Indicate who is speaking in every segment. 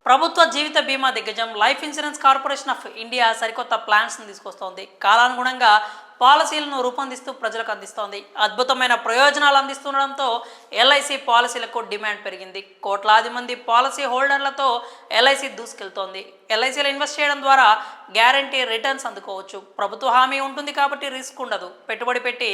Speaker 1: ప్రభుత్వ జీవిత బీమా దిగ్గజం life insurance corporation of India సరికొత్త ప్లాన్స్ను తీసుకొస్తోంది. కాలానుగుణంగా పాలసీలను రూపొందిస్తూ ప్రజలకు అందిస్తోంది. అద్భుతమైన ప్రయోజనాలు అందిస్తుండడంతో ఎల్ఐసి పాలసీలకు డిమాండ్ పెరిగింది. కోట్లాది మంది పాలసీ హోల్డర్లతో ఎల్ఐసి దూసుకెళ్తోంది. ఎల్ఐసిలో ఇన్వెస్ట్ చేయడం ద్వారా గ్యారంటీ రిటర్న్స్ అందుకోవచ్చు. ప్రభుత్వ హామీ ఉంటుంది కాబట్టి రిస్క్ ఉండదు. పెట్టుబడి పెట్టి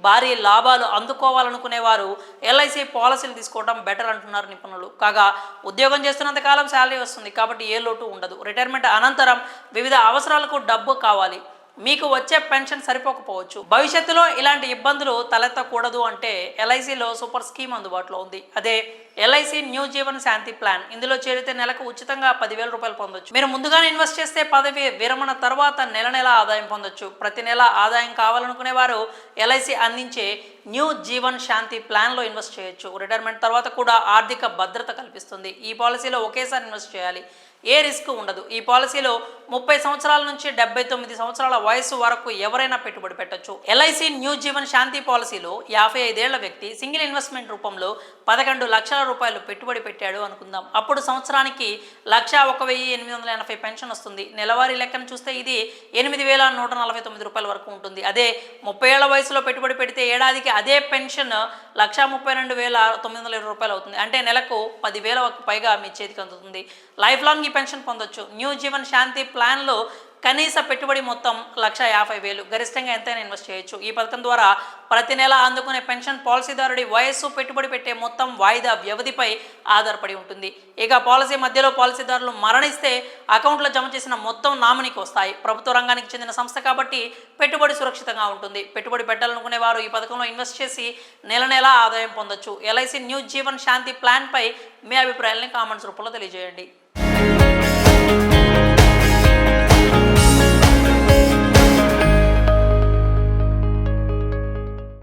Speaker 1: భారీ లాభాలు అందుకోవాలనుకునే వారు ఎల్ఐసి పాలసీలు తీసుకోవడం బెటర్ అంటున్నారు నిపుణులు. కాగా ఉద్యోగం చేస్తున్నంత కాలం శాలరీ వస్తుంది కాబట్టి ఏ లోటు ఉండదు. రిటైర్మెంట్ అనంతరం వివిధ అవసరాలకు డబ్బు కావాలి, మీకు వచ్చే పెన్షన్ సరిపోకపోవచ్చు. భవిష్యత్తులో ఇలాంటి ఇబ్బందులు తలెత్తకూడదు అంటే ఎల్ఐసిలో సూపర్ స్కీమ్ అందుబాటులో ఉంది. అదే ఎల్ఐసి న్యూ జీవన్ శాంతి ప్లాన్. ఇందులో చేరితే నెలకు ఉచితంగా 10,000 రూపాయలు పొందొచ్చు. మీరు ముందుగానే ఇన్వెస్ట్ చేస్తే పదవి విరమణ తర్వాత నెల నెల ఆదాయం పొందొచ్చు. ప్రతి నెల ఆదాయం కావాలనుకునే వారు ఎల్ఐసి అందించే న్యూ జీవన్ శాంతి ప్లాన్లో ఇన్వెస్ట్ చేయొచ్చు. రిటైర్మెంట్ తర్వాత కూడా ఆర్థిక భద్రత కల్పిస్తుంది. ఈ పాలసీలో ఒకేసారి ఇన్వెస్ట్ చేయాలి, ఏ రిస్క్ ఉండదు. ఈ పాలసీలో 30 సంవత్సరాల నుంచి 79 సంవత్సరాల వయసు వరకు ఎవరైనా పెట్టుబడి పెట్టొచ్చు. ఎల్ఐసి న్యూ జీవన్ శాంతి పాలసీలో 55 ఏళ్ల వ్యక్తి సింగిల్ ఇన్వెస్ట్మెంట్ రూపంలో 11 లక్షల రూపాయలు పెట్టుబడి పెట్టాడు అనుకుందాం. అప్పుడు సంవత్సరానికి 1,01,880 పెన్షన్ వస్తుంది. నెలవారీ లెక్కను చూస్తే ఇది 8,149 రూపాయల వరకు ఉంటుంది. అదే 30 ఏళ్ల వయసులో పెట్టుబడి పెడితే ఏడాదికి అదే పెన్షన్ 1,32,920 రూపాయలు అవుతుంది. అంటే నెలకు 10,000 పైగా మీ చేతికి అందుతుంది. లైఫ్ లాంగ్ ఈ పెన్షన్ పొందొచ్చు. న్యూ జీవన్ శాంతి ప్లాన్లో కనీస పెట్టుబడి మొత్తం 1,50,000, గరిష్టంగా ఎంతైనా ఇన్వెస్ట్ చేయొచ్చు. ఈ పథకం ద్వారా ప్రతి నెల అందుకునే పెన్షన్ పాలసీదారుడి వయస్సు, పెట్టుబడి పెట్టే మొత్తం, వాయిదా వ్యవధిపై ఆధారపడి ఉంటుంది. ఇక పాలసీ మధ్యలో పాలసీదారులు మరణిస్తే అకౌంట్లో జమ చేసిన మొత్తం నామినీకి వస్తాయి. ప్రభుత్వ రంగానికి చెందిన సంస్థ కాబట్టి పెట్టుబడి సురక్షితంగా ఉంటుంది. పెట్టుబడి పెట్టాలనుకునే వారు ఈ పథకంలో ఇన్వెస్ట్ చేసి నెల నెలా ఆదాయం పొందొచ్చు. ఎల్ఐసి న్యూ జీవన్ శాంతి ప్లాన్పై మీ అభిప్రాయాలని కామెంట్స్ రూపంలో తెలియజేయండి.